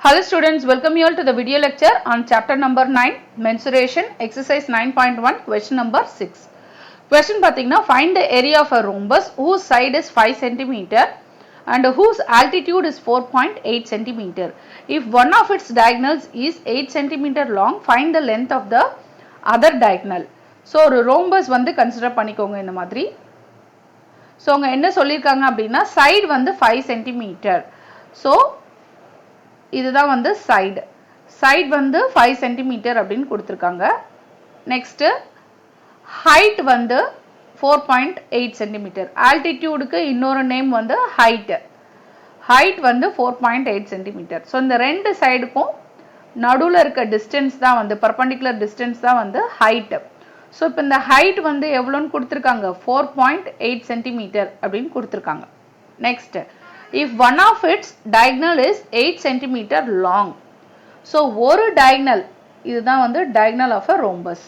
Hello students, welcome you all to the video lecture on chapter number 9, mensuration, exercise 9.1, question number 6. Question pathina, find the area of a rhombus whose side is 5 cm and whose altitude is 4.8 cm. If one of its diagonals is 8 cm long, find the length of the other diagonal. So, ஒரு rhombus வந்து consider பண்ணிக்கோங்க இந்த மாதிரி. So, அவங்க என்ன சொல்லிருக்காங்க அப்படின்னா side வந்து 5 cm. So, இதுதான் வந்து side வந்து 5 cm அப்படின்னு கொடுத்திருக்காங்க. next height வந்து 4.8 cm. altitudeக்கு இன்னொரு நேம் வந்து height வந்து 4.8 cm. so இந்த ரெண்டு சைடுக்கும் நடுவுல இருக்க distance தான் வந்து perpendicular distance தான் வந்து height. so இப்போ இந்த height வந்து எவ்வளவுன்னு கொடுத்திருக்காங்க 4.8 cm அப்படின்னு கொடுத்திருக்காங்க. next if one of its diagonal is 8 cm long. so ஒரு diagonal இதுதான் வந்து diagonal of a rhombus.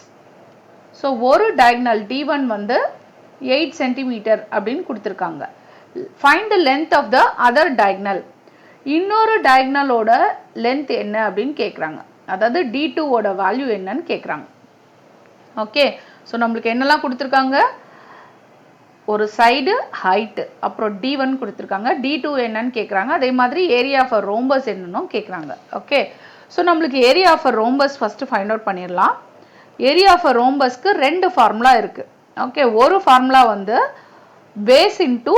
so ஒரு diagonal D1 வந்து 8 cm அப்படின்னு கொடுத்திருக்காங்க. find the length of the other diagonal. இன்னொரு diagonal ஓட length என்ன அப்படின்னு கேக்குறாங்க. அதாவது D2 ஓட value என்னன்னு கேக்குறாங்க. ஓகே so நம்மளுக்கு என்னெல்லாம் கொடுத்திருக்காங்க ஒரு சைடு height அப்புறம் D1 கொடுத்திருக்காங்க D2 என்னன்னு கேக்குறாங்க அதே மாதிரி ஏரியா ஆஃப் a rhombus என்னன்னு கேக்குறாங்க ஓகே சோ நமக்கு area of a rhombus first find out பண்ணிரலாம் ஏரியா ஆஃப் a rhombusக்கு ரெண்டு ஃபார்முலா இருக்கு ஓகே ஒரு ஃபார்முலா வந்து பேஸ் இன்டு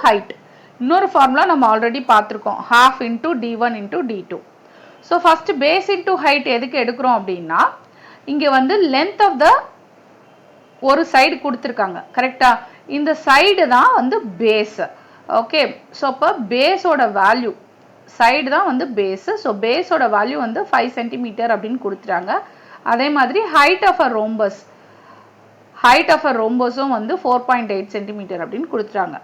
ஹைட் இன்னொரு ஃபார்முலா நம்ம ஆல்ரெடி பார்த்திருக்கோம் half into D1 into D2 so first base into height எதுக்கு எடுக்கிறோம் அப்படினா இங்க வந்து length of the ஒரு சைடு கொடுத்திருக்காங்க கரெக்ட்டா இந்த சைடு தான் வந்து பேஸ் ஓகே சோ அப்ப பேஸோட வேல்யூ சைடு தான் வந்து பேஸ் சோ பேஸோட வேல்யூ வந்து 5 cm அப்படினு கொடுத்துட்டாங்க அதே மாதிரி height of a rhombusம் வந்து 4.8 cm அப்படினு கொடுத்துட்டாங்க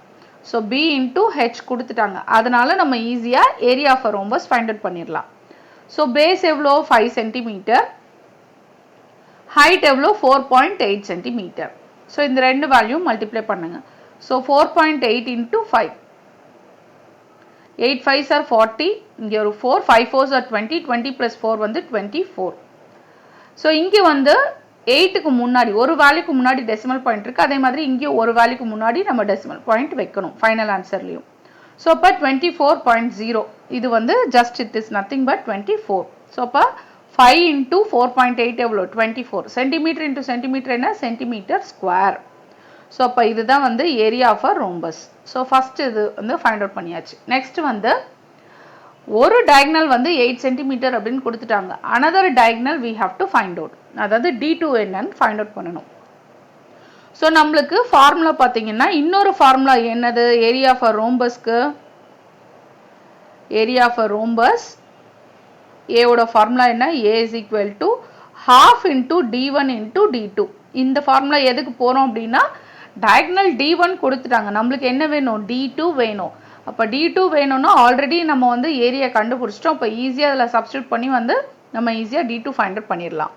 சோ b into h கொடுத்துட்டாங்க அதனால நம்ம ஈஸியா area of a rhombus find out பண்ணிரலாம் சோ பேஸ் எவ்வளோ 5 cm height எவ்வளோ 4.8 cm. so இந்த ரெண்டு வேல்யூ மல்டிப்ளை பண்ணுங்க so 4.8 into 5 8 5s are 40 இங்க ஒரு 4 5 4s are 20 20 plus 4 வந்து 24 so இங்க வந்து 8 க்கு முன்னாடி ஒரு வேல்யூக்கு முன்னாடி டெசிமல் பாயிண்ட் இருக்கு அதே மாதிரி இங்க ஒரு வேல்யூக்கு முன்னாடி நம்ம டெசிமல் பாயிண்ட் வைக்கணும் ஃபைனல் ஆன்சர்லயும் so அப்ப 24.0 இது வந்து just it is nothing but 24 so அப்ப 5 into 4.8 எவ்வளோ 24 centimeter into centimeter என்ன centimeter square so அப்ப இதுதான் வந்து area of a rhombus so first இது வந்து find out பண்ணியாச்சு next வந்து ஒரு diagonal வந்து 8 cm அப்படினு கொடுத்துட்டாங்க another diagonal we have to find out அதாவது D2 என்னன்னு find out பண்ணனும் so நமக்கு ஃபார்முலா பாத்தீங்கன்னா இன்னொரு ஃபார்முலா என்னது area of a rhombusக்கு area of a rhombus A ஓட ஃபார்முலா என்ன A is equal to half into D1 into D2 இந்த ஃபார்முலா எதுக்கு போறோம் அப்படினா diagonal D1 கொடுத்துட்டாங்க நமக்கு என்ன வேணும் D2 வேணும் அப்ப D2 வேணும்னா ஆல்ரெடி நம்ம வந்து ஏரியா கண்டுபிடிச்சிட்டோம் அப்ப ஈஸியா அதல சப்ஸ்டிட்யூட் பண்ணி வந்து நம்ம ஈஸியா D2 ஃபைண்ட் அவுட் பண்ணிரலாம்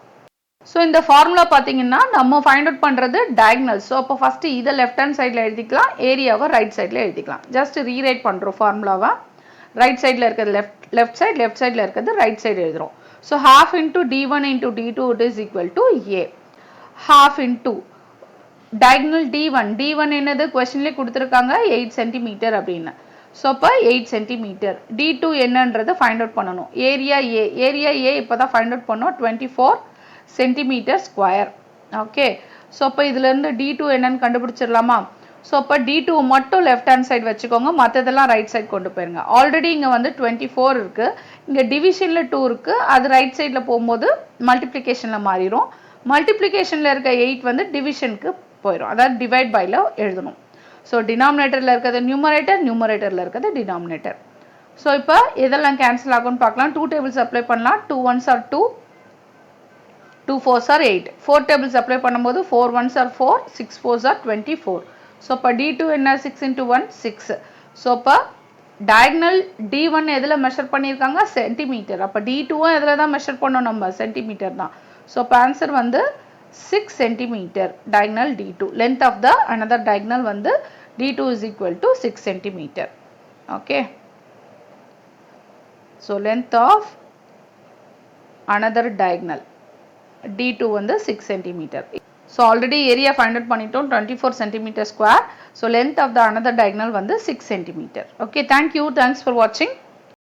சோ இந்த ஃபார்முலா பாத்தீங்கன்னா நம்ம ஃபைண்ட் அவுட் பண்றது diagonal சோ அப்ப ஃபர்ஸ்ட் இத லெஃப்ட் ஹேண்ட் சைடுல எழுதிக்கலாம் ஏரியாவை ரைட் சைடுல எழுதிக்கலாம் ஜஸ்ட் ரீரைட் பண்றோம் ஃபார்முலாவை ரைட் சைடுல இருக்குது left sideல இருக்குது ரைட் சைடு எழுதுறோம் so half into D1 into D2 it is equal to A half into diagonal D1 என்னது क्वेश्चनலயே கொடுத்திருக்காங்க 8 cm அப்படினு so அப்ப 8 cm D2 என்னன்றதை ஃபைண்ட் அவுட் பண்ணனும் ஏரியா A இப்போதான் ஃபைண்ட் அவுட் பண்ணோம் 24 cm square ஓகே so அப்ப இதுல இருந்து D2 என்னன்னு கண்டுபிடிச்சிரலாமா so அப்ப D2 மட்டும் left hand side வச்சுக்கோங்க மத்ததெல்லாம் ரைட் சைடு கொண்டு போயிருங்க ஆல்ரெடி இங்க வந்து 24 இருக்கு இங்க டிவிஷன்ல 2 இருக்கு அது ரைட் சைடுல போயும்போது மல்டிப்ளிகேஷன்ல மாறிரும் மல்டிப்ளிகேஷன்ல இருக்க 8 வந்து டிவிஷனுக்கு போயிடும் அதாவது டிவைட் பைல எழுதணும் so டினாமினேட்டர்ல இருக்கிறது நியூமரேட்டர்ல இருக்கிறது டினாமினேட்டர் so இப்போ இதெல்லாம் கேன்சல் ஆகும்னு பார்க்கலாம் 2 டேபிள்ஸ் அப்ளை பண்ணலாம் 2 1s are 2 2 4s are 8 4 tables apply பண்ணும்போது 4 1s are 4 6 4s are 24 so அப்ப D2 என்ன 6 into 1 6 so அப்ப diagonal D1 எதுல மெஷர் பண்ணிருக்காங்க சென்டிமீட்டர் அப்ப D2 எதுல தான் மெஷர் பண்ணோம் நம்ம சென்டிமீட்டர் தான் so அப்ப ஆன்சர் வந்து 6 cm diagonal D2 length of the another diagonal வந்து D2 is equal to 6 cm okay So length of another diagonal D2 வந்து 6 cm. So already area find out பண்ணிட்டோம் 24 cm square. So length of the another diagonal வந்து 6 cm. Okay, thank you. Thanks for watching.